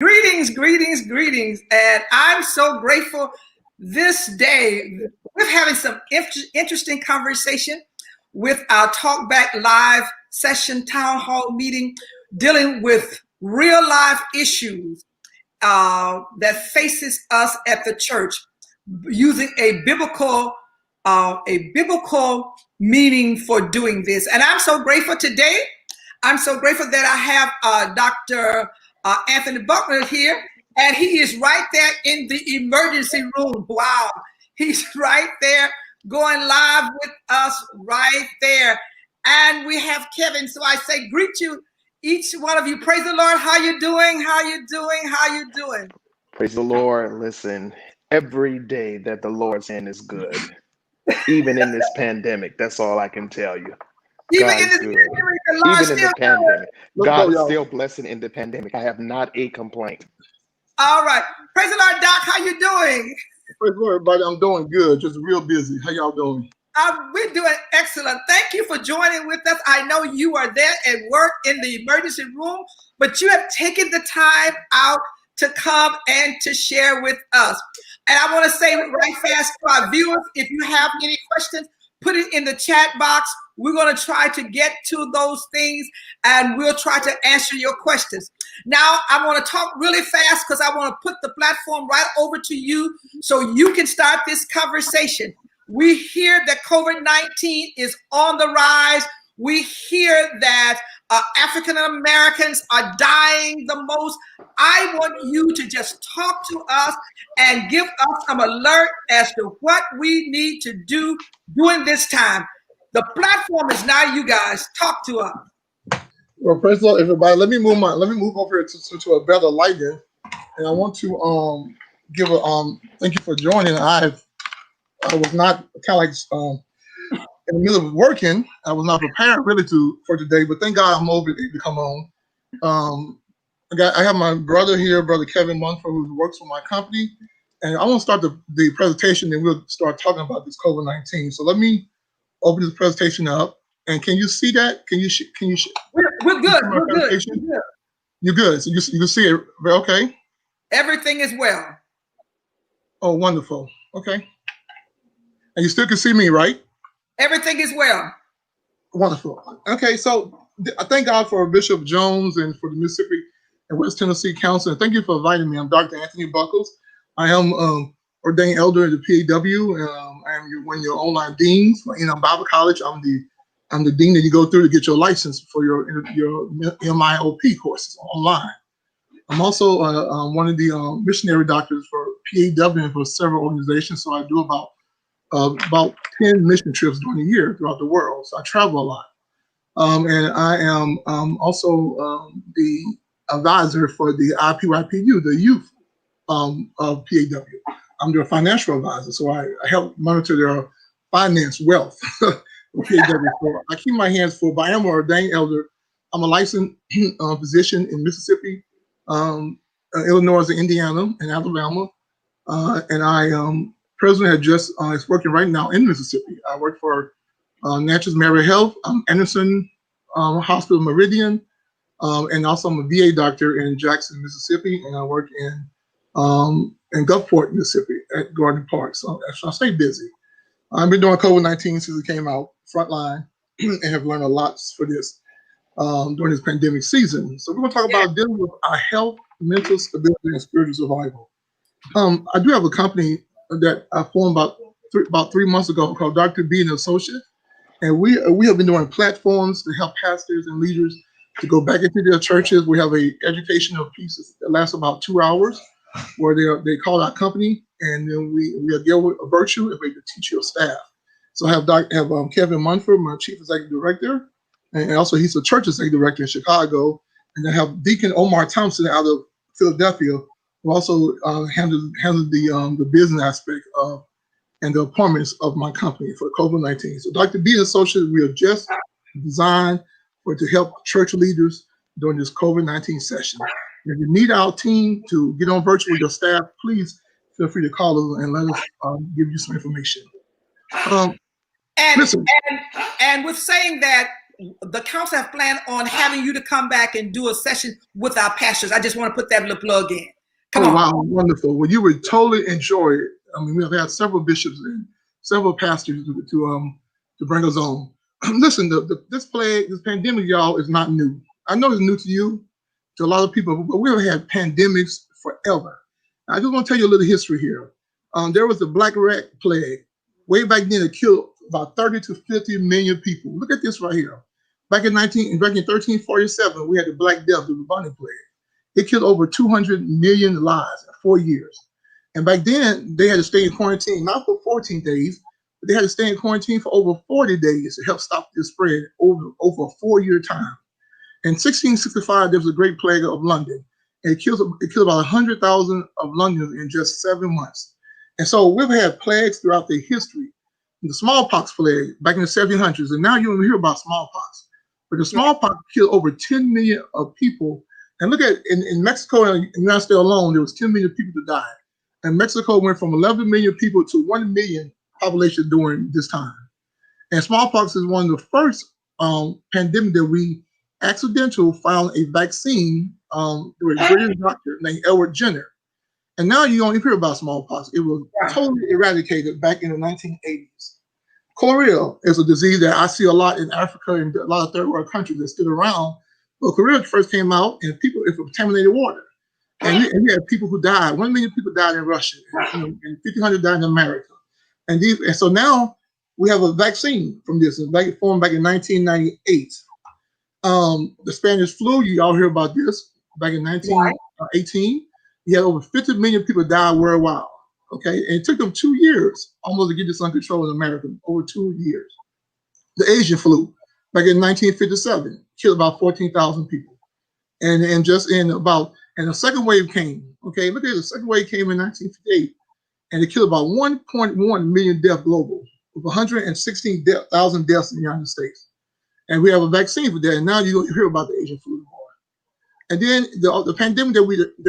Greetings, greetings, greetings. And I'm so grateful this day. We're having some interesting conversation with our Talk Back Live session town hall meeting dealing with real life issues that faces us at the church using a biblical meaning for doing this. And I'm so grateful today. I'm so grateful that I have Dr. Anthony Buckner here, and he is right there in the emergency room. Wow, he's right there going live with us right there. And we have Kevin. So I say, greet you, each one of you. Praise the Lord. How you doing? How you doing? How you doing? Praise the Lord. Listen, every day that the Lord's hand is good, even in this pandemic. That's all I can tell you. Even God in is this good. pandemic, the Lord Even in still the pandemic, Let's God go, is y'all. still blessing in the pandemic. I have not a complaint. All right. Praise the Lord, Doc. How you doing? Praise the Lord, everybody. I'm doing good. Just real busy. How y'all doing? We're doing excellent. Thank you for joining with us. I know you are there at work in the emergency room, but you have taken the time out to come and to share with us. And I want to say right fast to our viewers, if you have any questions, put it in the chat box. We're going to try to get to those things, and we'll try to answer your questions. Now, I want to talk really fast because I want to put the platform right over to you so you can start this conversation. We hear that COVID-19 is on the rise. We hear that African Americans are dying the most. I want you to just talk to us and give us some alert as to what we need to do during this time. The platform is now you guys. Talk to us. Well, praise the Lord, everybody. Let me move over here to a better lighting. And I want to give a thank you for joining. I was not kind of like in the middle of working. I was not prepared really for today, but thank God I'm over to come on. I have my brother here, Brother Kevin Munford, who works for my company. And I want to start the presentation, and we'll start talking about this COVID-19. So let me open this presentation up. And can you see that? Can you? We're good. We're good. You're good. So you can see it. Okay. Everything is well. Oh, wonderful. Okay. And you still can see me, right? Everything is well. Wonderful. Okay. So I thank God for Bishop Jones and for the Mississippi and West Tennessee Council. And thank you for inviting me. I'm Dr. Anthony Buckles. I am ordained elder at the PAW. I am one of your online deans. In Bible College, I'm the dean that you go through to get your license for your MIOP courses online. I'm also one of the missionary doctors for PAW and for several organizations. So I do about 10 mission trips during the year throughout the world. So I travel a lot. And I am also the advisor for the IPYPU, the youth of PAW. I'm their financial advisor, so I help monitor their finance wealth. PAW. So I keep my hands full, but I am an ordained elder. I'm a licensed physician in Mississippi, Illinois, Indiana, and Alabama. And I presently is working right now in Mississippi. I work for Natchez Mary Health, Anderson Hospital Meridian, and also I'm a VA doctor in Jackson, Mississippi, and I work in Gulfport, Mississippi at Gordon Park. So I stay busy. I've been doing COVID-19 since it came out, frontline, and have learned a lot for this during this pandemic season. So we're going to talk about dealing with our health, mental stability, and spiritual survival. I do have a company that I formed about 3 months ago called Dr. D and Associates, and we have been doing platforms to help pastors and leaders to go back into their churches. We have a educational piece that lasts about 2 hours, where they call our company, and then we deal with a virtue and we teach your staff. So I have Kevin Munford, my chief executive director, and also he's a church executive director in Chicago. And I have Deacon Omar Thompson out of Philadelphia, who also handles the business aspect of and the appointments of my company for COVID-19. So Dr. D Associates, we are just designed to help church leaders during this COVID-19 session. If you need our team to get on virtual with your staff, please feel free to call us and let us give you some information. And with saying that, the council have planned on having you to come back and do a session with our pastors. I just want to put that little plug in. Come on. Wow, wonderful. Well, you would totally enjoy it. I mean, we've had several bishops and several pastors to bring us on. Listen, this plague, this pandemic, y'all, is not new. I know it's new to you, to a lot of people, but we've had pandemics forever. I just want to tell you a little history here. There was the Black Rat Plague. Way back then, it killed about 30 to 50 million people. Look at this right here. Back in 1347, we had the Black Death, the bubonic plague. It killed over 200 million lives in 4 years. And back then, they had to stay in quarantine, not for 14 days, but they had to stay in quarantine for over 40 days to help stop the spread over a 4-year time. In 1665, there was a great plague of London. And it killed about 100,000 of Londoners in just 7 months. And so we've had plagues throughout the history. The smallpox plague back in the 1700s, and now you don't hear about smallpox. But the smallpox killed over 10 million of people. And look at in Mexico and the United States alone, there was 10 million people that died. And Mexico went from 11 million people to 1 million population during this time. And smallpox is one of the first pandemic that we accidentally found a vaccine through a British doctor named Edward Jenner. And now you don't hear about smallpox. It was totally eradicated back in the 1980s. Cholera is a disease that I see a lot in Africa and a lot of third world countries that still around. Well, cholera first came out and it contaminated water. And we had people who died. 1 million people died in Russia, and 1,500 died in America. And so now we have a vaccine from this. It formed back in 1998. The Spanish flu, you all hear about this, back in 1918. You had over 50 million people die worldwide. Okay, and it took them 2 years almost to get this under control in America, over 2 years. The Asian flu, back in 1957, killed about 14,000 people. And the second wave came. Okay, look at it, the second wave came in 1958, and it killed about 1.1 million deaths global, with 116,000 deaths in the United States. And we have a vaccine for that, and now you don't hear about the Asian flu anymore. And then the pandemic that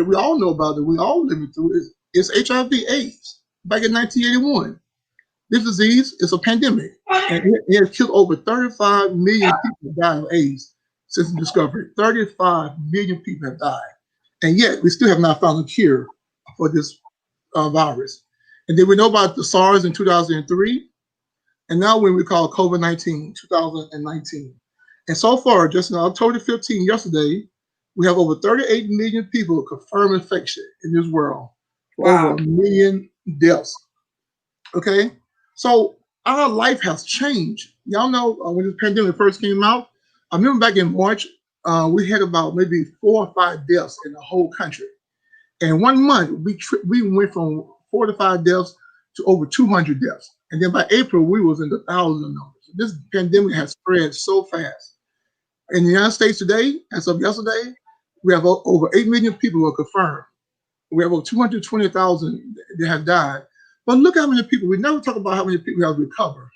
we all know about, that we all living through, is HIV AIDS. Back in 1981, this disease is a pandemic, and it has killed over 35 million people died of AIDS since the discovery. 35 million people have died, and yet we still have not found a cure for this virus. And then we know about the SARS in 2003, and now when we call COVID-19 2019. And so far, just on October 15, yesterday, we have over 38 million people confirmed infection in this world. Over 1 million deaths. Okay, so our life has changed. Y'all know when this pandemic first came out, I remember back in March, we had about maybe 4 or 5 deaths in the whole country. And 1 month, we went from 4 to 5 deaths to over 200 deaths. And then by April, we was in the thousand numbers. This pandemic has spread so fast. In the United States today, as of yesterday, we have over 8 million people who are confirmed. We have over 220,000 that have died. But look how many people, we never talk about how many people have recovered.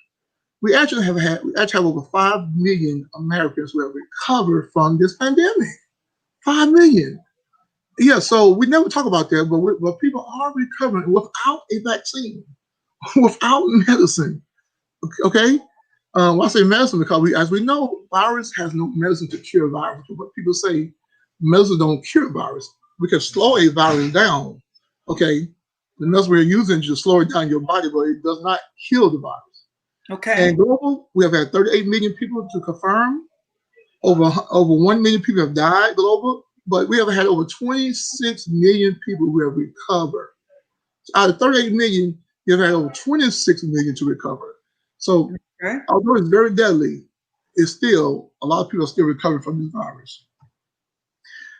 We actually have over 5 million Americans who have recovered from this pandemic. 5 million. Yeah, so we never talk about that, but people are recovering without a vaccine, without medicine. Okay? I say medicine because as we know, virus has no medicine to cure virus. But people say medicine don't cure virus. We can slow a virus down. Okay? The medicine we're using to slow it down your body, but it does not kill the virus. Okay. And global, we have had 38 million people to confirm. Over 1 million people have died global, but we have had over 26 million people who have recovered. So out of 38 million, you've had over 26 million to recover. So although it's very deadly, it's still, a lot of people are still recovering from this virus.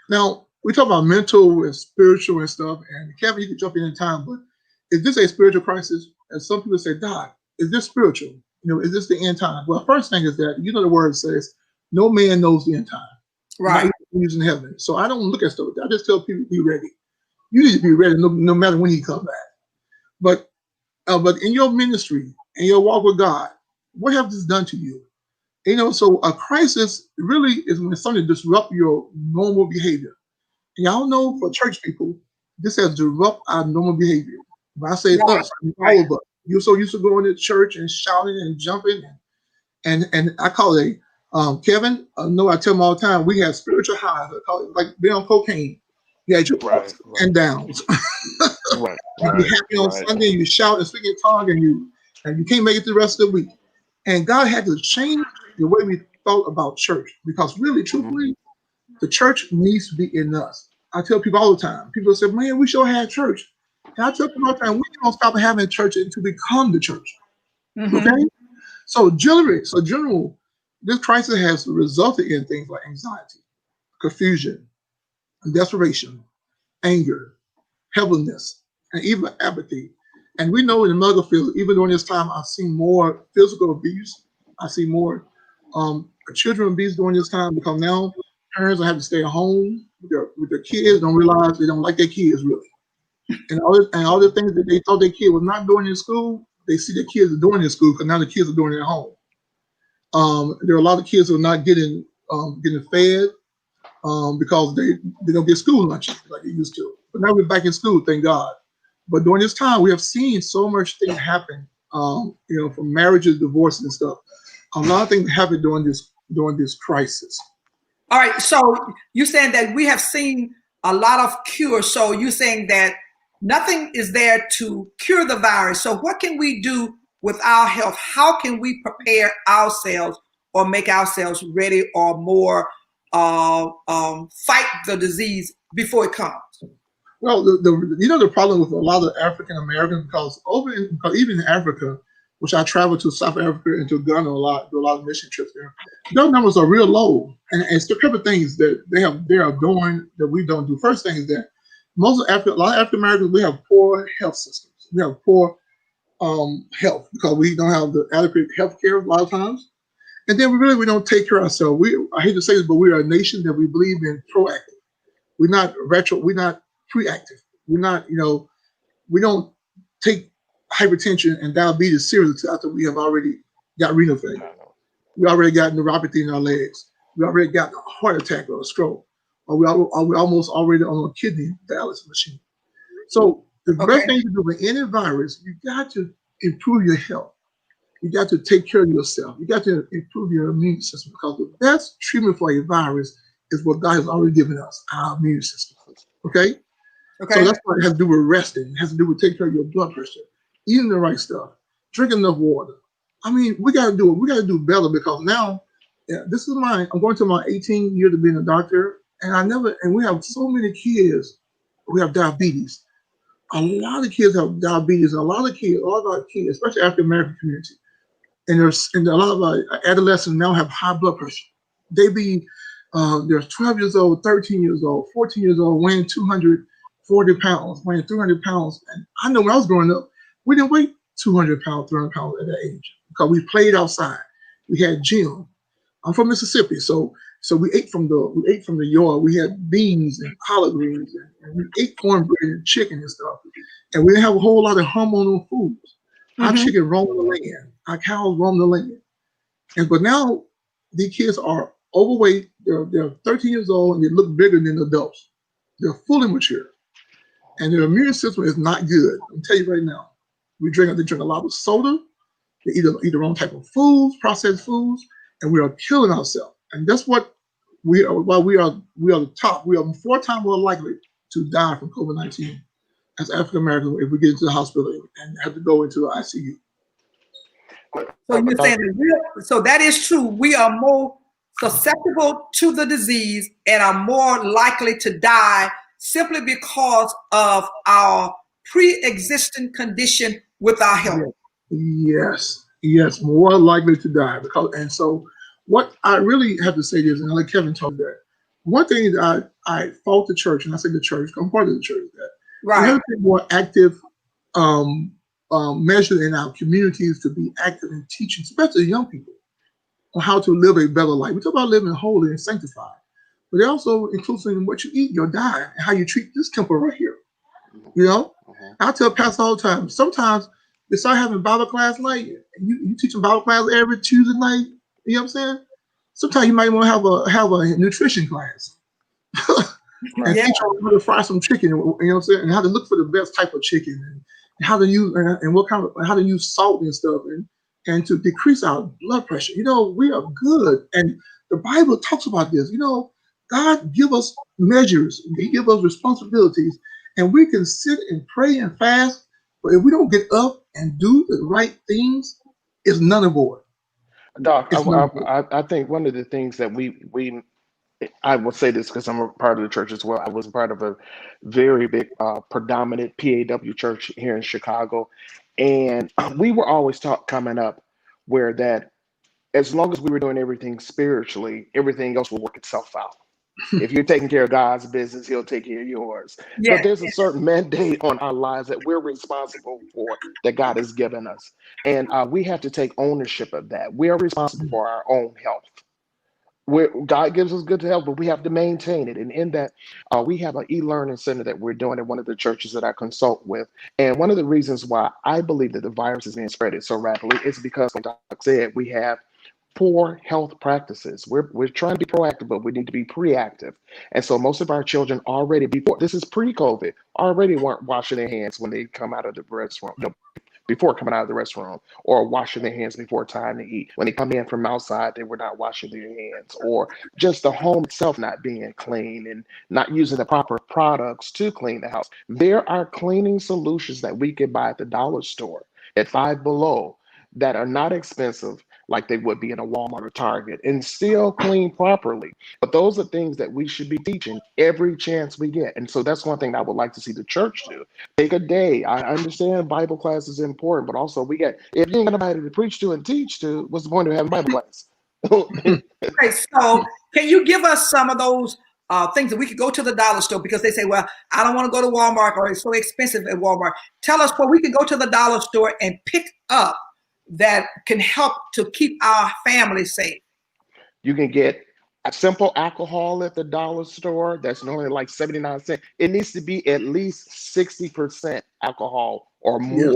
Now, we talk about mental and spiritual and stuff, and Kevin, you can jump in any time, but is this a spiritual crisis? And some people say, Doc, is this spiritual? You know, is this the end time? Well, first thing is that, you know, the word says, no man knows the end time. Right. He's in heaven. So I don't look at stuff. I just tell people, be ready. You need to be ready no matter when he comes back. But in your ministry, in your walk with God, what have this done to you? You know, so a crisis really is when something disrupts your normal behavior. And y'all know for church people, this has disrupted our normal behavior. When I say us, all of us. You're so used to going to church and shouting and jumping, and I call it Kevin, I know I tell him all the time, we have spiritual highs, like being on cocaine. You had your Right, ups right, and downs. right, You be right, happy on right. Sunday, you shout and speak in tongues, and you can't make it through the rest of the week. And God had to change the way we thought about church because really, Mhm. truthfully, the church needs to be in us. I tell people all the time. People say, "Man, we sure had church." And I tell people all the time, we don't stop having church until we become the church. Mm-hmm. Okay? General, this crisis has resulted in things like anxiety, confusion, desperation, anger, helplessness, and even apathy. And we know in the medical field, even during this time, I've seen more physical abuse. I see more children abuse during this time because now parents have to stay at home with their kids, don't realize they don't like their kids really. And all the things that they thought their kid was not doing in school, they see their kids are doing in school because now the kids are doing it at home. There are a lot of kids who are not getting fed because they don't get school lunches like they used to. But now we're back in school, thank God. But during this time, we have seen so much things happen. From marriages, divorces, and stuff. A lot of things happen during this crisis. All right. So you're saying that we have seen a lot of cures. So you're saying that nothing is there to cure the virus. So what can we do with our health? How can we prepare ourselves or make ourselves ready or more fight the disease before it comes? Well, the problem with a lot of African Americans because even in Africa, which I travel to South Africa and to Ghana a lot, do a lot of mission trips there. Those numbers are real low, and it's the couple of things that they are doing that we don't do. First thing is that a lot of African Americans we have poor health systems. We have poor health because we don't have the adequate health care a lot of times, and then we don't take care of ourselves. I hate to say this, but we are a nation that we believe in proactive. We're not retro. We're not preactive. We're not, we don't take hypertension and diabetes seriously after we have already got renal failure. We already got neuropathy in our legs. We already got a heart attack or a stroke. Or we almost already on a kidney dialysis machine. So the best thing to do with any virus, you got to improve your health. You got to take care of yourself. You got to improve your immune system because the best treatment for a virus is what God has already given us, our immune system. Okay? So that's what it has to do with resting. It has to do with taking care of your blood pressure, eating the right stuff, drinking enough water. I mean, we got to do it. We got to do better because now, this is mine. I'm going to my 18th year to being a doctor, and we have so many kids who have diabetes. A lot of kids have diabetes, and a lot of our kids, especially African American community, and a lot of our adolescents now have high blood pressure. They're 12 years old, 13 years old, 14 years old, weighing 240 pounds, weighing 300 pounds. And I know when I was growing up, we didn't weigh 200 pounds, 300 pounds at that age because we played outside. We had gym. I'm from Mississippi, so we ate from the yard. We had beans and collard greens, and we ate cornbread and chicken and stuff. And we didn't have a whole lot of hormonal foods. Our chicken roamed the land. Our cows roamed the land. But now these kids are overweight. They're 13 years old and they look bigger than adults. They're fully mature, and their immune system is not good. I'll tell you right now. They drink a lot of soda. They eat the wrong type of foods, processed foods, and we are killing ourselves. And that's what we are. While we are the top, we are 4 times more likely to die from COVID-19 as African Americans if we get into the hospital and have to go into the ICU. So you're saying so that is true. We are more susceptible to the disease and are more likely to die simply because of our pre-existing condition with our health. Yes, more likely to die and so what I really have to say is, and I'll let Kevin talk that. One thing that I fault the church, and I say the church, I'm part of the church, that we have to take more active measure in our communities to be active in teaching, especially young people, on how to live a better life. We talk about living holy and sanctified, but it also includes in what you eat, your diet, and how you treat this temple right here. I tell pastors all the time, sometimes they start having Bible class night, and you teach them Bible class every Tuesday night. You know what I'm saying? Sometimes you might want to have a nutrition class. And teach them how to fry some chicken, you know what I'm saying, and how to look for the best type of chicken, and how to use and what kind of how to use salt and stuff, and to decrease our blood pressure. You know, we are good. And the Bible talks about this. You know, God give us measures. He give us responsibilities. And we can sit and pray and fast. But if we don't get up and do the right things, it's none of it. Doc, It's none of it. I think one of the things that we I will say this because I'm a part of the church as well. I was a part of a very big, predominant PAW church here in Chicago, and we were always taught coming up where that as long as we were doing everything spiritually, everything else will work itself out. If you're taking care of God's business, He'll take care of yours. But Yes. there's a certain mandate on our lives that we're responsible for, that God has given us, and we have to take ownership of that. We are responsible for our own health. God gives us good health, but we have to maintain it. And in that, we have an e-learning center that we're doing at one of the churches that I consult with. And one of the reasons why I believe that the virus is being spread so rapidly is because, like Doc said, we have poor health practices. We're trying to be proactive, but we need to be pre-active. And so most of our children already, before this is pre-COVID, already weren't washing their hands when they come out of the restroom. No, before coming out of the restroom, or washing their hands before time to eat. When they come in from outside, they were not washing their hands, or just the home itself not being clean and not using the proper products to clean the house. There are cleaning solutions that we can buy at the dollar store at Five Below that are not expensive like they would be in a Walmart or Target and still clean properly. But those are things that we should be teaching every chance we get. And so that's one thing I would like to see the church do. Take a day. I understand Bible class is important, but also we got, if you ain't got nobody to preach to and teach to, what's the point of having Bible class? Okay, so can you give us some of those things that we could go to the dollar store, because they say, well, I don't want to go to Walmart or it's so expensive at Walmart. Tell us what we can go to the dollar store and pick up that can help to keep our family safe. You can get a simple alcohol at the dollar store that's normally like 79 cents. It needs to be at least 60% alcohol Yes.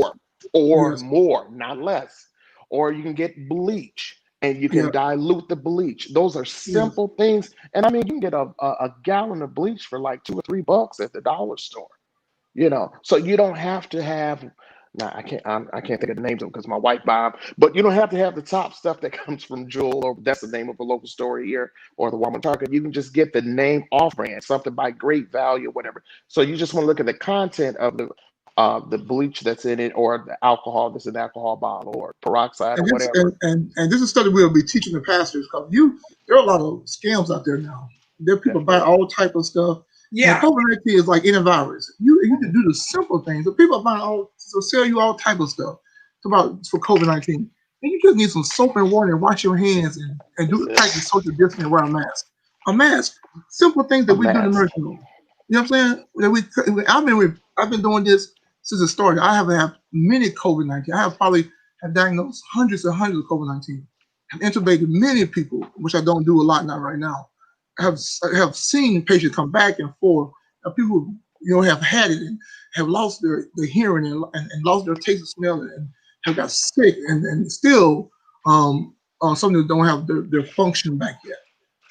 or Yes. more, not less. Or you can get bleach and you Yeah. can dilute the bleach. Those are Yes. simple things. And I mean, you can get a gallon of bleach for like $2 or $3 at the dollar store. So you don't have to have. Now I can't think of the names of them because my wife buy 'em, but you don't have to have the top stuff that comes from Jewel, or that's the name of a local store here, or the Walmart Target. You can just get the name off brand, something by great value, whatever. So you just want to look at the content of the bleach that's in it, or the alcohol that's in the alcohol bottle, or peroxide, or And this whatever. and this is study we'll be teaching the pastors, because there are a lot of scams out there now. There are people buy all type of stuff. And Yeah. COVID-19 is like any virus. You can do the simple things, but people are buying all, so sell you all type of stuff for COVID-19. And you just need some soap and water and wash your hands and do That's the it. type of social distancing and wear a mask. A mask. Simple things that A we do in the mask. nursing home. You know what I'm saying? I've been doing this since it started. I haven't had many COVID-19. I have probably have diagnosed hundreds and hundreds of COVID-19. I've intubated many people, which I don't do a lot now right now. I have seen patients come back and forth. People, have had it and have lost their hearing and lost their taste and smell and have got sick and still some of them don't have their function back yet.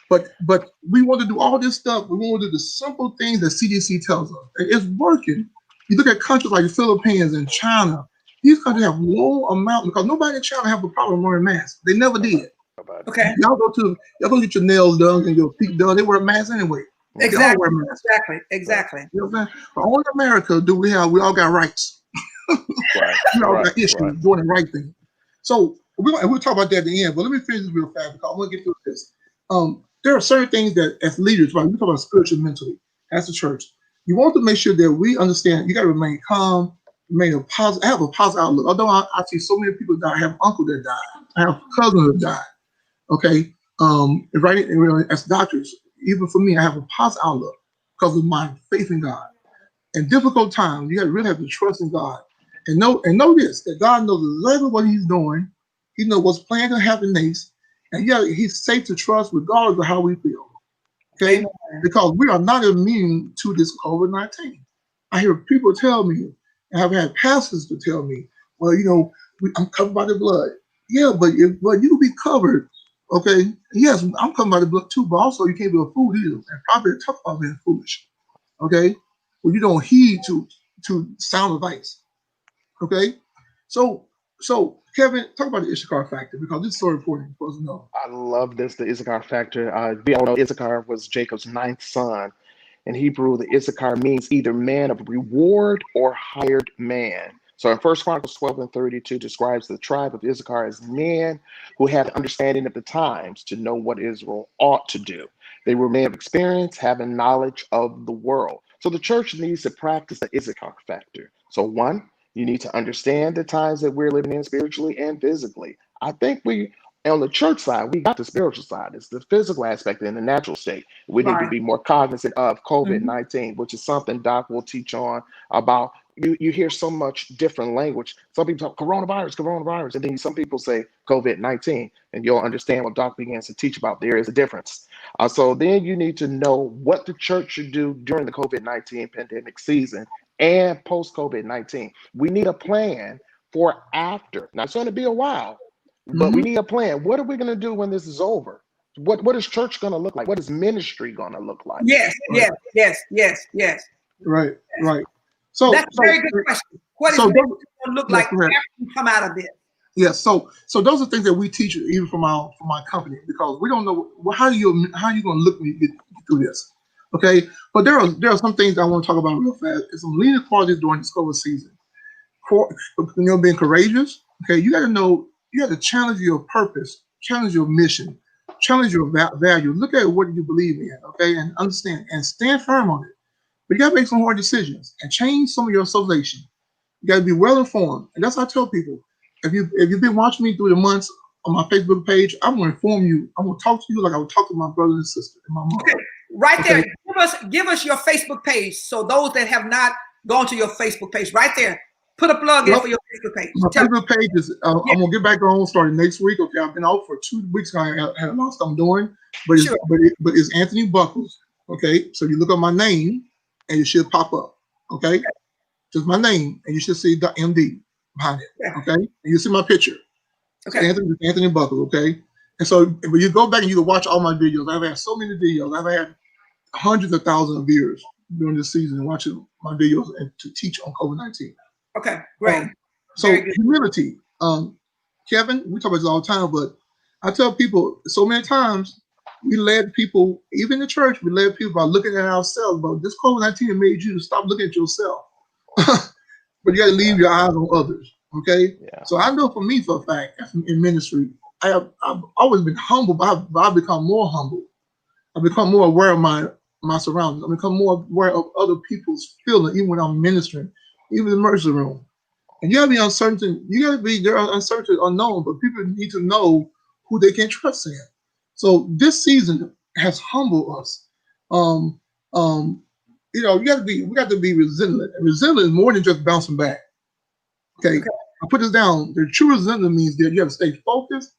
But we want to do all this stuff. We want to do the simple things that CDC tells us. And it's working. You look at countries like the Philippines and China. These countries have low amount, because nobody in China have a problem wearing masks. They never did. Nobody. Okay. Y'all go get your nails done and your feet done. They wear masks anyway. They all wear Exactly. masks. Exactly. You know what I'm saying? But only in America we all got rights. Right. We all Right. got issues Right. doing the right thing. So we'll talk about that at the end. But let me finish this real fast because I want to get through this. There are certain things that as leaders, right? We talk about spiritually, mentally, as a church. You want to make sure that we understand. You got to remain calm, remain positive. Have a positive outlook. Although I see so many people die. I have uncles that died. I have cousins that died. Okay. Right. As doctors, even for me, I have a positive outlook because of my faith in God. In difficult times, you got to really have to trust in God and know this, that God knows exactly what He's doing. He knows what's planned to happen next, and He's safe to trust regardless of how we feel. Okay, Amen. because we are not immune to this COVID-19. I hear people tell me, and I've had pastors to tell me, well, I'm covered by the blood. Yeah, but you will be covered. Okay, yes, I'm covered by the blood too, but also you can't be a fool either, and probably talk about being foolish. Okay, well, you don't heed to sound advice. Okay, so So, Kevin, talk about the Issachar factor because it's so important for us to know. I love this, the Issachar factor. We all know Issachar was Jacob's ninth son. In Hebrew, the Issachar means either man of reward or hired man. So in 1 Chronicles 12 and 32 describes the tribe of Issachar as men who had the understanding of the times to know what Israel ought to do. They were men of experience, having knowledge of the world. So the church needs to practice the Issachar factor. So one, you need to understand the times that we're living in spiritually and physically. I think we, on the church side, we got the spiritual side. It's the physical aspect and the natural state. We need to Right. be more cognizant of Mhm. COVID-19, which is something Doc will teach on about. You hear so much different language. Some people talk coronavirus, coronavirus, and then some people say COVID-19, and you'll understand what Doc begins to teach about. There is a difference. So then you need to know what the church should do during the COVID-19 pandemic season and post COVID-19. We need a plan for after. Now it's going to be a while, but we Mhm. need a plan. What are we going to do when this is over? What is church going to look like? What is ministry going to look like? Yes, Right. yes. Right. Right. So, That's a very good question. What is so ministry those, going to look yes, like go ahead. after we come out of this? Yes. So those are things that we teach even from my company because we don't know how you going to look when you get through this. Okay. But there are some things I want to talk about real fast. There's some leading qualities during this COVID season. Being courageous. Okay. You got to know. You got to challenge your purpose, challenge your mission, challenge your value. Look at what you believe in. Okay, and understand and stand firm on it. But you got to make some hard decisions and change some of your association. You got to be well informed, and that's what I tell people. If you've been watching me through the months on my Facebook page, I'm going to inform you. I'm going to talk to you like I would talk to my brother and sister and my mom. Okay, right Okay. there. Give us your Facebook page. So those that have not gone to your Facebook page, right there, put a plug in for your Facebook page. My Tell Facebook page is. I'm gonna get back on starting next week. Okay, I've been out for 2 weeks. I had a lot of stuff I'm doing, but it's Sure. but it's Anthony Buckles. Okay, so you look up my name and it should pop up. Okay, just my name and you should see the MD behind it. Yeah. Okay, and you see my picture. So Okay. Anthony Buckles. Okay, and so when you go back and you can watch all my videos, I've had so many videos. I've had hundreds of thousands of viewers during this season watching my videos and to teach on COVID-19. Okay. Great. So Very good. humility. Kevin, we talk about this all the time, but I tell people so many times we led people, even in the church, we led people by looking at ourselves. But this COVID-19 made you to stop looking at yourself. But you got to leave your eyes on others. Okay. Yeah. So I know for me, for a fact, in ministry, I've always been humble, but I've become more humble. I've become more aware of my surroundings. I've become more aware of other people's feelings, even when I'm ministering, even in the emergency room. And you gotta be uncertain. You gotta be there uncertain, unknown, but people need to know who they can trust in. So this season has humbled us. Um, we got to be resilient. And resilient is more than just bouncing back. Okay, I put this down. The true resilience means that you have to stay focused.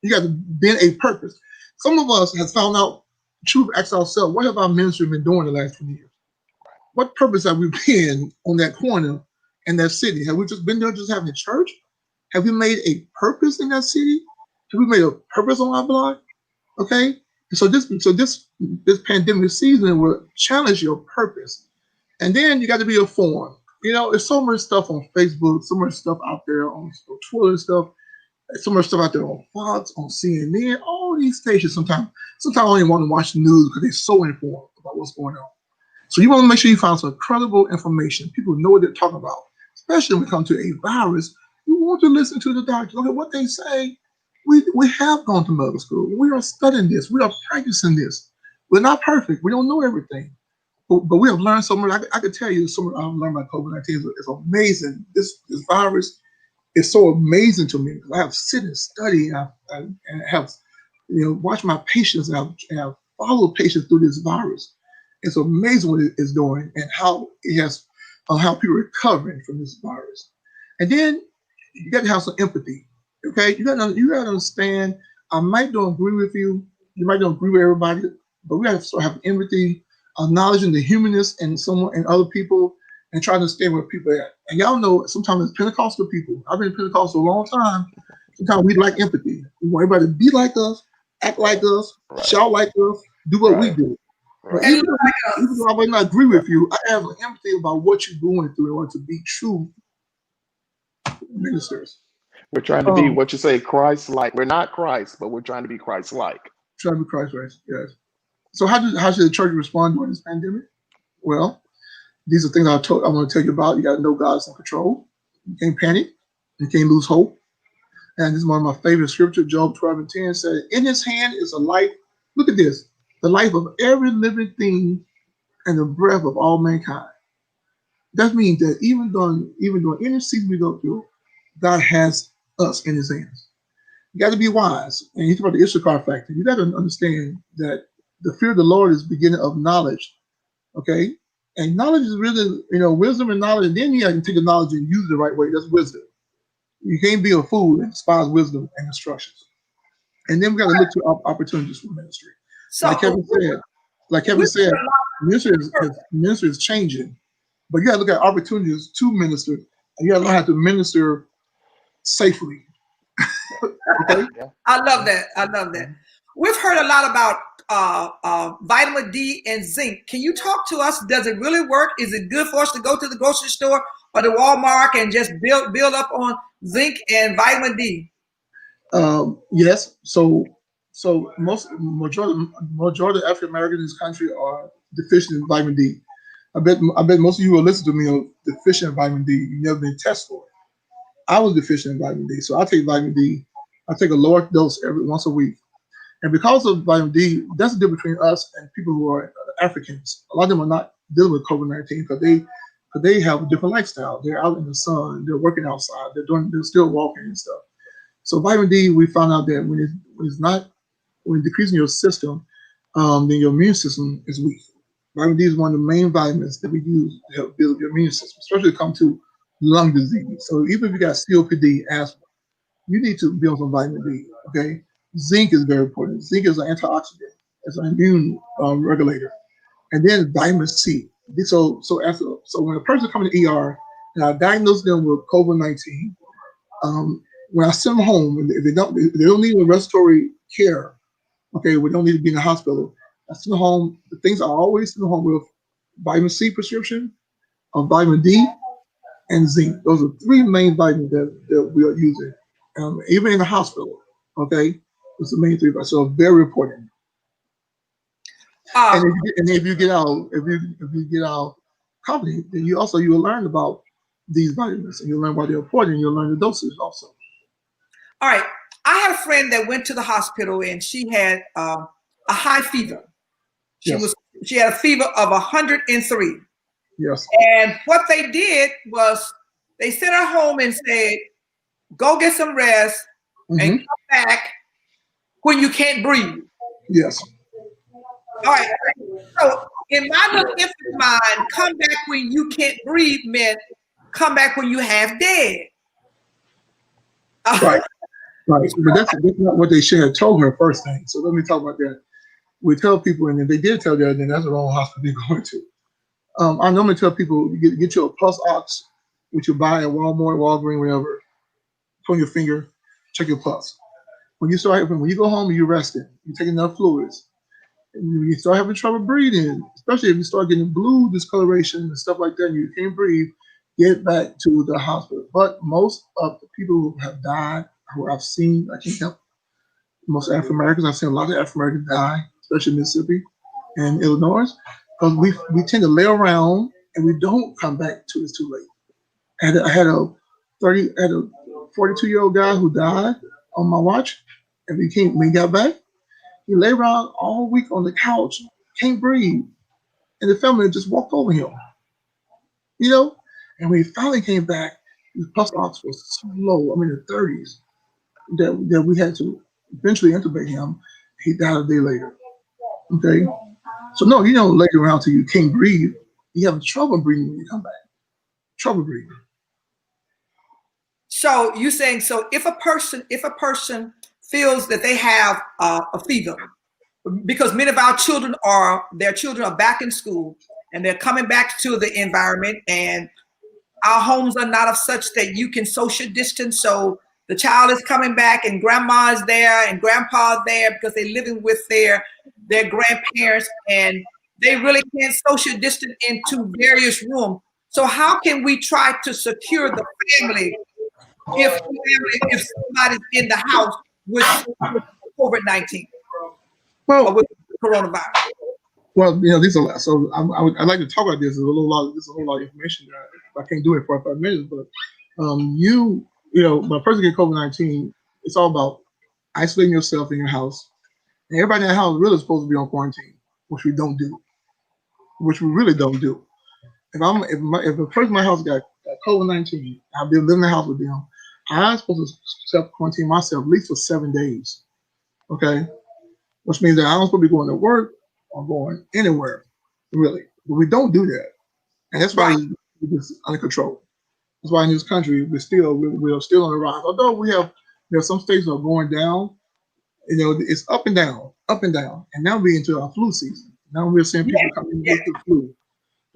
You got to be in a purpose. Some of us has found out. Truth, ask ourselves, what have our ministry been doing the last 20 years? What purpose have we been on that corner in that city? Have we just been there just having a church? Have we made a purpose in that city? Have we made a purpose on our block? Okay. And so this pandemic season will challenge your purpose. And then you got to be informed. There's so much stuff on Facebook, so much stuff out there on Twitter stuff, so much stuff out there on Fox, on CNN, all these stations. Sometimes I don't even want to watch the news because they're so informed about what's going on. So you want to make sure you find some credible information. People know what they're talking about, especially when it comes to a virus. You want to listen to the doctors. Look at what they say. We have gone to medical school. We are studying this. We are practicing this. We're not perfect. We don't know everything. But we have learned so much. I could tell you so much I've learned about COVID-19. It's amazing. This virus is so amazing to me because I have sit and study and have watched my patients and have followed patients through this virus. It's amazing what it is doing and how it has, how people are recovering from this virus. And then you got to have some empathy. Okay, you got to understand. I might don't agree with you. You might don't agree with everybody, but we have to start having empathy, acknowledging the humanness in someone and other people, and trying to understand where people are at. And y'all know sometimes it's Pentecostal people. I've been in Pentecostal a long time. Sometimes we like empathy. We want everybody to be like us, act like us, shout like us, do what we do. But even though I might not agree with you, I have empathy about what you're going through in order to be true ministers. We're trying to be what you say, Christ-like. We're not Christ, but we're trying to be Christ-like. Trying to be Christ-like, yes. So how should the church respond during this pandemic? Well, these are things I want to tell you about. You got to know God's in control. You can't panic. You can't lose hope. And this is one of my favorite scriptures. Job 12:10 said, "In his hand is a life." Look at this: the life of every living thing and the breath of all mankind. That means that even during any season we go through, God has us in His hands. You got to be wise. And you talk about the Issachar factor. You got to understand that the fear of the Lord is the beginning of knowledge. Okay, and knowledge is really, wisdom and knowledge. And then you have to take the knowledge and use it the right way. That's wisdom. You can't be a fool and despise wisdom and instructions. And then we got to look to opportunities for ministry. So, like Kevin said, ministry is changing, but you got to look at opportunities to minister, and you got to learn how to minister safely. Okay? I love that. We've heard a lot about vitamin D and zinc. Can you talk to us? Does it really work? Is it good for us to go to the grocery store or the Walmart and just build up on zinc and vitamin D? Yes. So majority of African Americans in this country are deficient in vitamin D. I bet most of you will listen to me are deficient in vitamin D. You've never been tested for it. I was deficient in vitamin D, so I take vitamin D. I take a lower dose once a week. And because of vitamin D, that's the difference between us and people who are Africans. A lot of them are not dealing with COVID-19 because they have a different lifestyle. They're out in the sun, they're working outside, they're still walking and stuff. So vitamin D, we found out that when it decreases in your system, then your immune system is weak. Vitamin D is one of the main vitamins that we use to help build your immune system, especially when it comes to lung disease. So even if you got COPD, asthma, you need to be on some vitamin D. Okay, zinc is very important. Zinc is an antioxidant. It's an immune regulator. And then vitamin C. So when a person comes to the ER and I diagnose them with COVID-19, when I send them home, if they don't need a respiratory care, okay, we don't need to be in the hospital. I send them home. The things I always send them home with: vitamin C prescription, vitamin D, and zinc. Those are three main vitamins that we are using, even in the hospital. Okay, those are the main three. So very important. And if you get our company, then you will learn about these vitamins, and you'll learn why they're important, and you'll learn the dosage also. All right. I had a friend that went to the hospital and she had a high fever. She had a fever of 103. Yes. And what they did was they sent her home and said, "Go get some rest and come back when you can't breathe." Yes. All right. So in my little infant mind, come back when you can't breathe meant come back when you half dead. Right. Right. But that's not what they should have told her first thing. So let me talk about that. We tell people, and if they did tell that, then that's the wrong hospital they're going to. I normally tell people, get you a pulse ox, which you buy at Walmart, Walgreens, whatever. Put on your finger, check your pulse. When you go home and you're resting, you take enough fluids. And when you start having trouble breathing, especially if you start getting blue discoloration and stuff like that, and you can't breathe, get back to the hospital. But most of the people who have died, who I've seen, I can't help. Most African Americans, I've seen a lot of African Americans die, especially in Mississippi and Illinois, because we tend to lay around and we don't come back till it's too late. I had a 42-year-old guy who died on my watch, and when he got back, he lay around all week on the couch, can't breathe, and the family just walked over him. And when he finally came back, his pulse ox was so low, in the 30s, that we had to eventually intubate him. He died a day later. Okay? So no, you don't lay around till you can't breathe. You have trouble breathing when you come back. Trouble breathing. So you're saying, so if a person feels that they have a fever, because many of our children are back in school and they're coming back to the environment, and our homes are not of such that you can social distance. So the child is coming back and grandma's there and grandpa's there because they're living with their grandparents, and they really can't social distance into various rooms. So how can we try to secure the family if somebody's in the house with COVID-19 or Well, with coronavirus? well, you know, these are so. I'd like to talk about this. There's a whole lot of information there. I can't do it for 5 minutes, but you know, when a person gets COVID-19, it's all about isolating yourself in your house. And everybody in the house really is supposed to be on quarantine, which we don't do, which we really don't do. If a person in my house got COVID-19, I've been living in the house with them, I'm supposed to self quarantine myself at least for 7 days. Okay, which means that I don't supposed to be going to work or going anywhere, really. But we don't do that, and that's why it's under control. That's why in this country we're still on the rise. Although there are some states that are going down, you know, it's up and down, and now we're into our flu season. Now we're seeing people come in with the flu.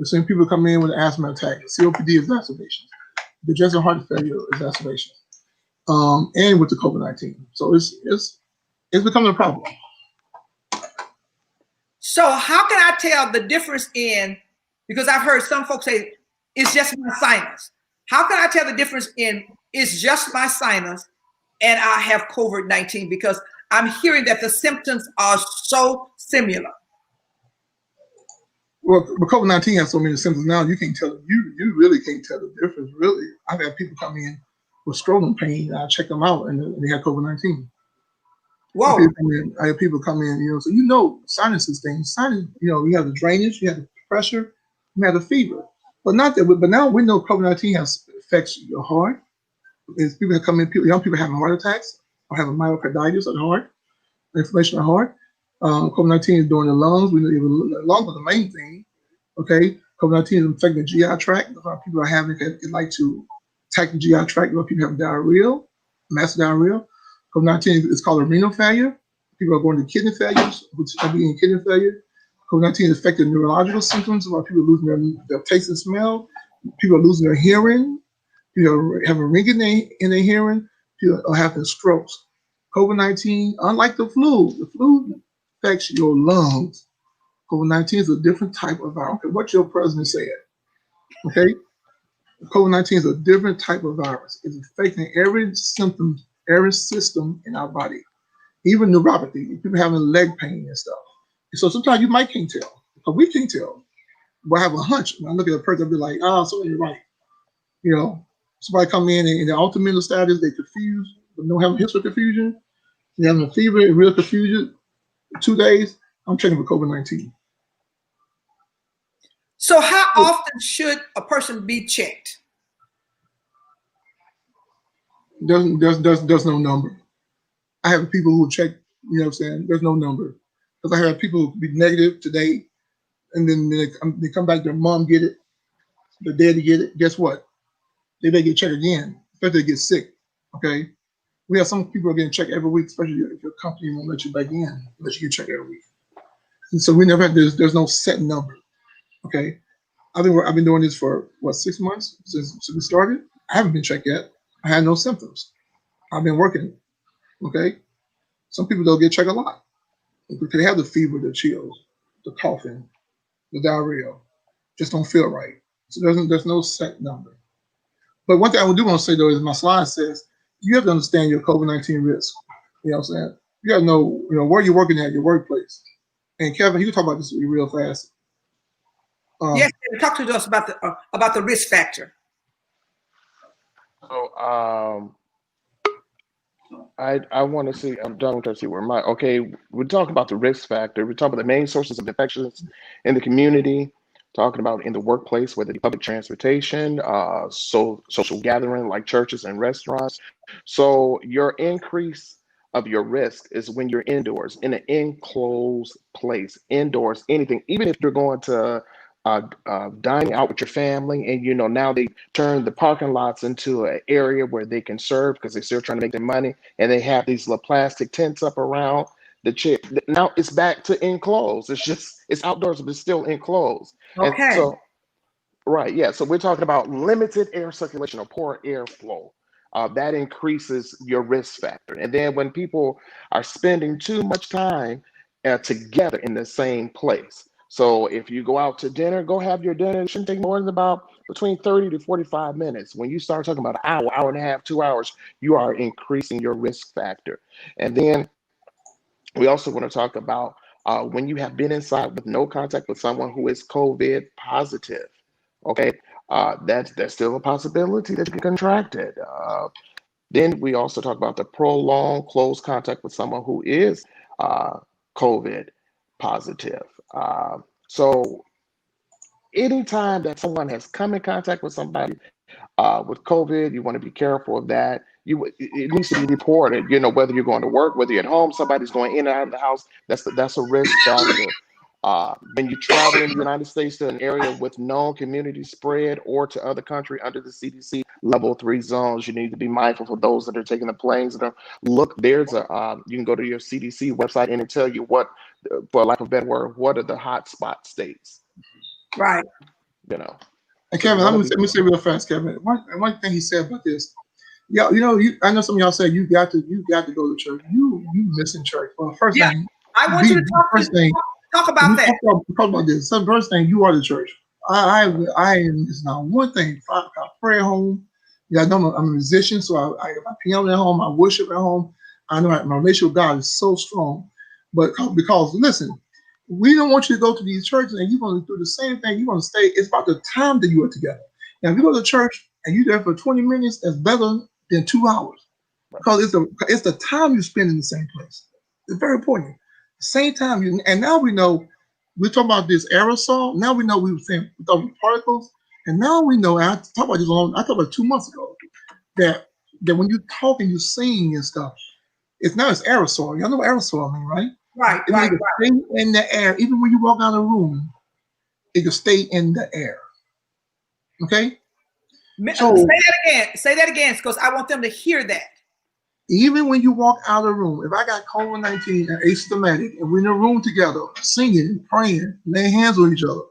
We're seeing people come in with asthma attacks, COPD exacerbations, congestive heart failure exacerbations, and with the COVID-19. So it's becoming a problem. So how can I tell the difference in, because I've heard some folks say it's just my sinus. How can I tell the difference in it's just my sinus and I have COVID-19? Because I'm hearing that the symptoms are so similar. Well, but COVID-19 has so many symptoms now, you can't tell. You really can't tell the difference. Really, I've had people come in with scrotum pain. And I check them out, and they had COVID-19. Whoa! I have people come in, you know. So you know, sinuses things. Sinus, you know, you have the drainage, you have the pressure, you have the fever. But not that. But now we know COVID-19 affects your heart. It's people that come in, young people having heart attacks or having myocarditis of the heart, inflammation of the heart. COVID-19 is doing the lungs. We know the lungs are the main thing. Okay, COVID-19 is affecting the GI tract. A lot of people are having it like to attack the GI tract. A lot of people have diarrhea, massive diarrhea. COVID-19 is called renal failure. People are going to kidney failures, which are being kidney failure. COVID-19 is affecting neurological symptoms. A lot of people are losing their taste and smell. People are losing their hearing. People have a ringing in their hearing. People are having strokes. COVID-19, unlike the flu affects your lungs. COVID-19 is a different type of virus. Okay, what your president said. Okay, COVID-19 is a different type of virus. It's affecting every symptom, every system in our body, even neuropathy. People having leg pain and stuff. And so sometimes you might can't tell, but we can't tell. But I have a hunch. When I look at a person, I'll be like, so you're right. You know, somebody come in and the ultimate status, they confused, but don't have a history of confusion. They're having a fever, real confusion. 2 days, I'm checking for COVID-19. So how often should a person be checked? There's no number. I have people who check, you know what I'm saying? There's no number. Because I have people who be negative today, and then they come back, their mom get it, their daddy get it. Guess what? They may get checked again, especially if they get sick, okay? We have some people are getting checked every week, especially if your company won't let you back in, unless you get checked every week. And so we never had, there's no set number, okay? I've been doing this for, 6 months since we started? I haven't been checked yet. I had no symptoms. I've been working, okay? Some people don't get checked a lot. They have the fever, the chills, the coughing, the diarrhea, just don't feel right. So there's no set number. But one thing I do want to say though is my slide says you have to understand your COVID-19 risk. You know what I'm saying? You got to know, where you're working at, your workplace. And Kevin, you can talk about this real fast. Yes, talk to us about the risk factor. So I want to see. I'm trying to see where my We're talking about the risk factor. We're talking about the main sources of infections in the community. Talking about in the workplace, whether it be public transportation, social gathering like churches and restaurants. So your increase of your risk is when you're indoors, in an enclosed place, indoors, anything, even if you're going to dining out with your family, and now they turn the parking lots into an area where they can serve because they're still trying to make their money, and they have these little plastic tents up around the chair. Now it's back to enclosed. It's outdoors, but it's still enclosed. Okay. And so, right, yeah. So we're talking about limited air circulation or poor airflow. That increases your risk factor. And then when people are spending too much time together in the same place. So if you go out to dinner, go have your dinner. It shouldn't take more than about between 30 to 45 minutes. When you start talking about an hour, hour and a half, 2 hours, you are increasing your risk factor. And then we also want to talk about when you have been inside with no contact with someone who is COVID positive. Okay, that's still a possibility that you can contract it. Then we also talk about the prolonged close contact with someone who is uh, COVID positive. So anytime that someone has come in contact with somebody with COVID, you want to be careful of that. It needs to be reported. You know, whether you're going to work, whether you're at home, somebody's going in and out of the house. That's a risk factor. When you travel in the United States to an area with known community spread or to other country under the CDC level 3 zones, you need to be mindful for those that are taking the planes. That are, look, there's you can go to your CDC website and it tell you what, for lack of a better word, what are the hotspot states. Right. You know. And Kevin, let me say real fast, Kevin. One thing he said about this. Yeah, I know some of y'all say you got to go to church. You missing church. Well, first thing, I want you to talk about that. Talk about this. So first thing, you are the church. It's not one thing. I pray at home. Yeah, I know I'm a musician, so I have my piano at home. I worship at home. I know my relationship with God is so strong. But because listen, we don't want you to go to these churches and you're going to do the same thing. You're going to stay. It's about the time that you are together. Now, if you go to church and you're there for 20 minutes, that's better than 2 hours because it's the time you spend in the same place. It's very important. Same time and now we know we're talking about this aerosol. Now we know we were saying we talking about particles, and now we know. And I talked about this. I talked about 2 months ago that when you talk and you sing and stuff, it's aerosol. Y'all know what aerosol mean, right? Right. It can stay in the air. Even when you walk out of the room, it can stay in the air. Okay? So, say that again, because I want them to hear that. Even when you walk out of the room, if I got COVID-19 and asymptomatic, and we're in a room together, singing, praying, laying hands on each other,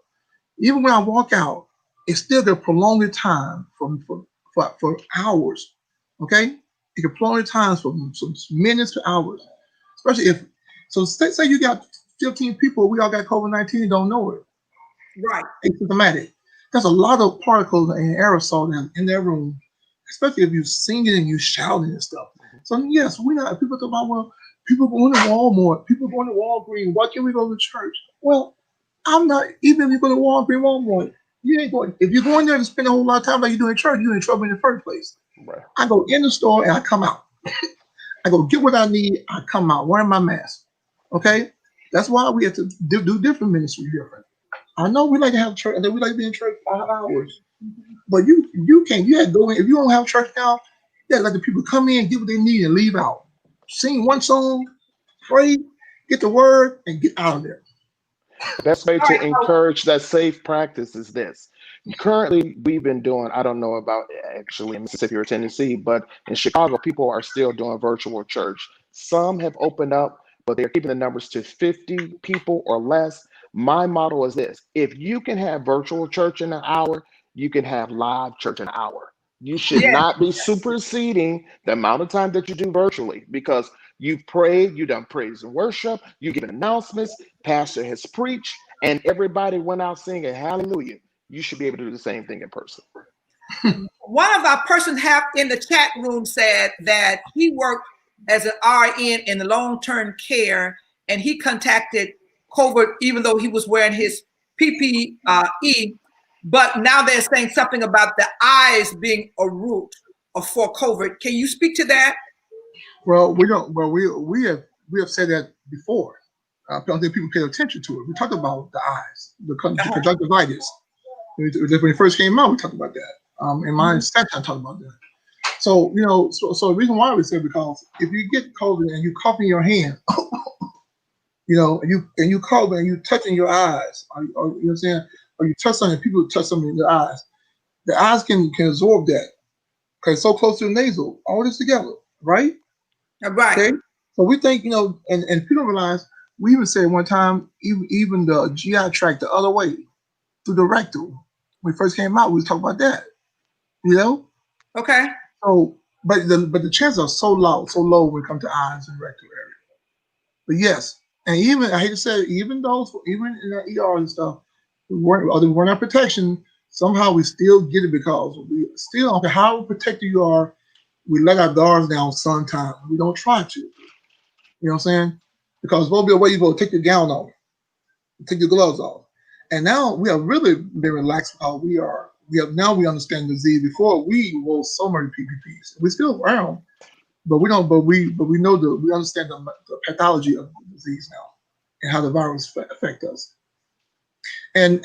even when I walk out, it's still the prolonged time for hours. Okay? It can prolong the times from minutes to hours. Especially if, so say you got 15 people, we all got COVID-19 and don't know it. Right. Asymptomatic. There's a lot of particles and aerosol in that room, especially if you're singing and you're shouting and stuff. So yes, people talk about, well, people going to Walmart, people going to Walgreens, why can't we go to church? Well, I'm not, even if you go to Walmart, you ain't going, if you're going there to spend a whole lot of time like you do in church, you're in trouble in the first place. Right. I go in the store and I come out. I go get what I need, I come out wearing my mask. Okay? That's why we have to do different ministry different. I know we like to have church, and we like to be in church 5 hours. But you can't, you have to go in. If you don't have church now, you gotta let the people come in, get what they need, and leave out. Sing one song, pray, get the word, and get out of there. The best way to encourage that safe practice is this. Currently, we've been doing, I don't know about actually in Mississippi or Tennessee, but in Chicago, people are still doing virtual church. Some have opened up, but they're keeping the numbers to 50 people or less. My motto is this: if you can have virtual church in an hour, you can have live church in an hour. You should not be superseding the amount of time that you do virtually, because you've prayed, you done praise and worship, you give announcements, pastor has preached, and everybody went out singing hallelujah. You should be able to do the same thing in person. One of our persons in the chat room said that he worked as an RN in the long-term care, and he contacted COVID even though he was wearing his PPE. But now they're saying something about the eyes being a root for COVID. Can you speak to that? Well, we don't. Well, we have said that before. I don't think people pay attention to it. We talked about the eyes, the conjunctivitis. When it first came out, we talked about that. In my section, I talked about that. So so the reason why we said, because if you get COVID and you cough in your hand, and you cough and you touching your eyes, or you know what I'm saying, or you touch something, people touch something in their eyes. The eyes can absorb that because it's so close to the nasal, all this together, right? Right. Okay. So we think, and people realize, we even said one time, even the GI tract the other way through the rectal. When it first came out, we was talking about that. Okay. So, but the chances are so low when it comes to eyes and rectal area. But yes, and even I hate to say, even in the ER and stuff, we weren't on protection. somehow we still get it because we still, okay, how protected you are, we let our guards down sometimes. We don't try to. You know what I'm saying? Because there'll be a way you go take your gown off, take your gloves off. And now we have really been relaxed because we understand the disease. Before we wore so many PPPs. We still wear them, but we don't, but we know we understand the pathology of the disease now and how the virus affect us. And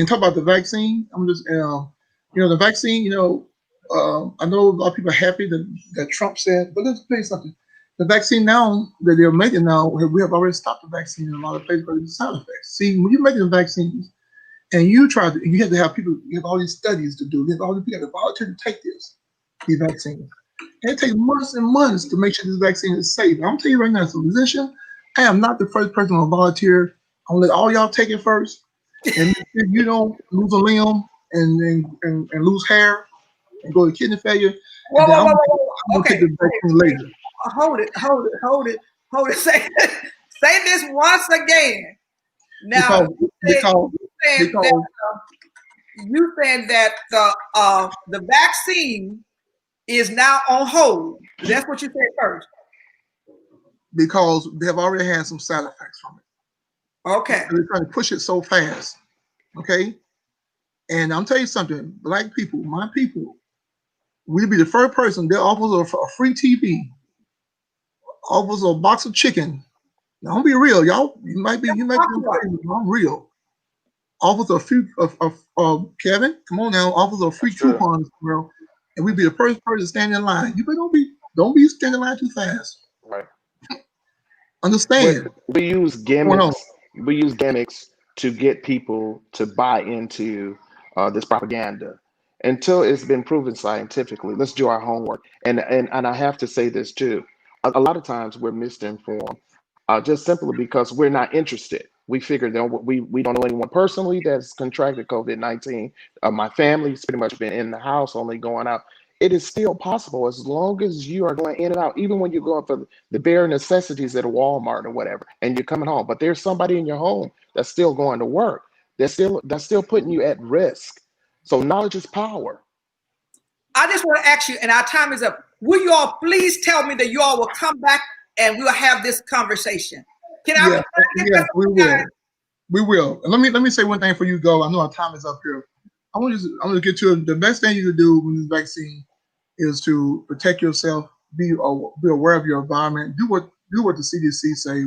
talk about the vaccine. I'm just, the vaccine. I know a lot of people are happy that Trump said, but let's tell you something. The vaccine now that they're making now, we have already stopped the vaccine in a lot of places because of the side effects. See, when you're making the vaccines and you have to have people, you have all these studies to do. You have to volunteer to take these vaccines. And it takes months and months to make sure this vaccine is safe. I'm telling you right now, as a physician, I am not the first person to volunteer. I'm gonna let all y'all take it first. And if you don't lose a limb and lose hair and go to kidney failure, Whoa, and then whoa, I'm whoa, whoa, whoa. gonna Okay. take the vaccine later. Hold it. Say this once again. Now, Because you saying that the vaccine is now on hold. That's what you said first. Because they have already had some side effects from it. Okay. They're trying to push it so fast. Okay. And I'm telling you something, Black people, my people, we'd be the first person that offers a free TV, offers a box of chicken. Now, don't be real, y'all. You might be crazy, but I'm real. Offers a few of Kevin, come on now, offers a free coupons, bro. And we'd be the first person standing in line. You better don't be standing in line too fast. Right. Understand? We use gimmicks. We use gimmicks to get people to buy into this propaganda until it's been proven scientifically. Let's do our homework. And I have to say this too. A lot of times we're misinformed, just simply because we're not interested. We figure that we don't know anyone personally that's contracted COVID-19. My family's pretty much been in the house, only going out. It is still possible as long as you are going in and out, even when you're going for the bare necessities at a Walmart or whatever, and you're coming home. But there's somebody in your home that's still going to work. That's still putting you at risk. So knowledge is power. I just want to ask you, and our time is up. Will you all please tell me that you all will come back and we'll have this conversation? Yeah, we will. We will. And let me say one thing before you go. I know our time is up here. I'm gonna get to the best thing you can do with this vaccine is to protect yourself, be aware of your environment, do what the CDC say,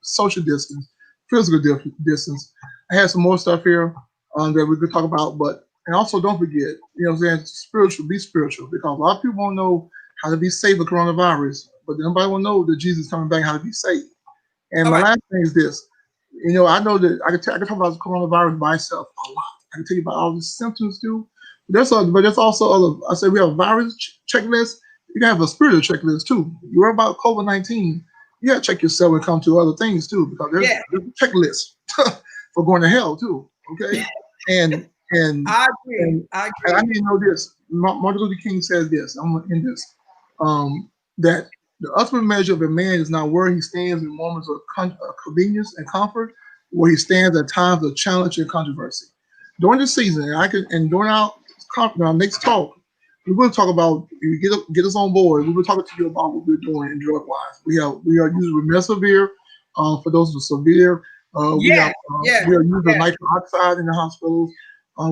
social distance, physical distance. I have some more stuff here that we could talk about, and also don't forget, be spiritual, because a lot of people won't know how to be safe with coronavirus, but nobody will know that Jesus is coming back, how to be safe. And my last thing is this. I know that I can talk about coronavirus myself a lot. I can tell you about all the symptoms too. But there's also other. I say we have a virus checklist. You can have a spiritual checklist too. You worry about COVID-19. You gotta check yourself when it comes to other things too, because there's a checklist for going to hell too. Okay, and I agree. And I need to know this. Martin Luther King says this. I'm gonna end this. That the ultimate measure of a man is not where he stands in moments of convenience and comfort, where he stands at times of challenge and controversy. During this season, during our next talk, we will talk about, get us on board. We will talk to you about what we're doing in drug wise. We are using remdesivir for those who are severe. We are using nitric oxide in the hospitals.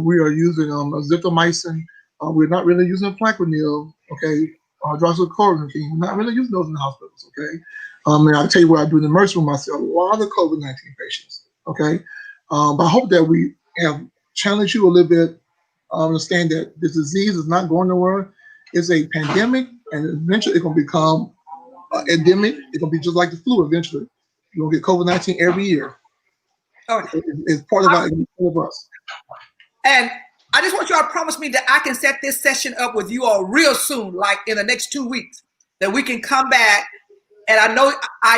We are using azithromycin. We're not really using plaquenil. Okay. Hydroxychloroquine. We're not really using those in the hospitals, okay? And I'll tell you what I do in the emergency room myself, a lot of COVID-19 patients, okay? But I hope that we have challenged you a little bit, understand that this disease is not going nowhere. It's a pandemic, and eventually it's going to become endemic. It's going to be just like the flu eventually. You're going to get COVID-19 every year. Okay. It's part of us. And I just want you all to promise me that I can set this session up with you all real soon, like in the next 2 weeks, that we can come back. And I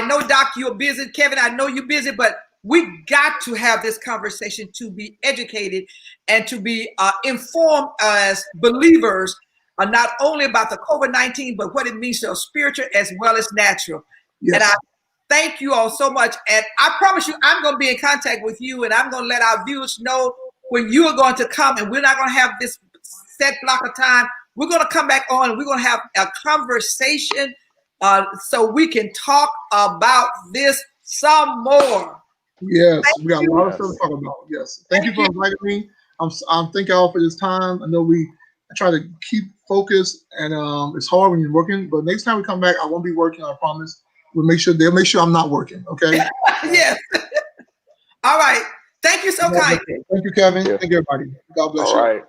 know, Doc, you're busy. Kevin, I know you're busy, but we got to have this conversation to be educated and to be informed as believers, not only about the COVID-19, but what it means to us spiritual as well as natural. Yes. And I thank you all so much. And I promise you, I'm going to be in contact with you, and I'm going to let our viewers know when you are going to come, and we're not going to have this set block of time. We're going to come back on and we're going to have a conversation so we can talk about this some more. Yes, Thank we got a you. lot of stuff to talk about. Yes, thank you for inviting me. I'm thank y'all for this time. I know I try to keep focused, and it's hard when you're working. But next time we come back, I won't be working. I promise. They'll make sure I'm not working. Okay. Yes. All right. Thank you so kindly. Thank you, Kevin. Yes. Thank you, everybody. God bless All you. right.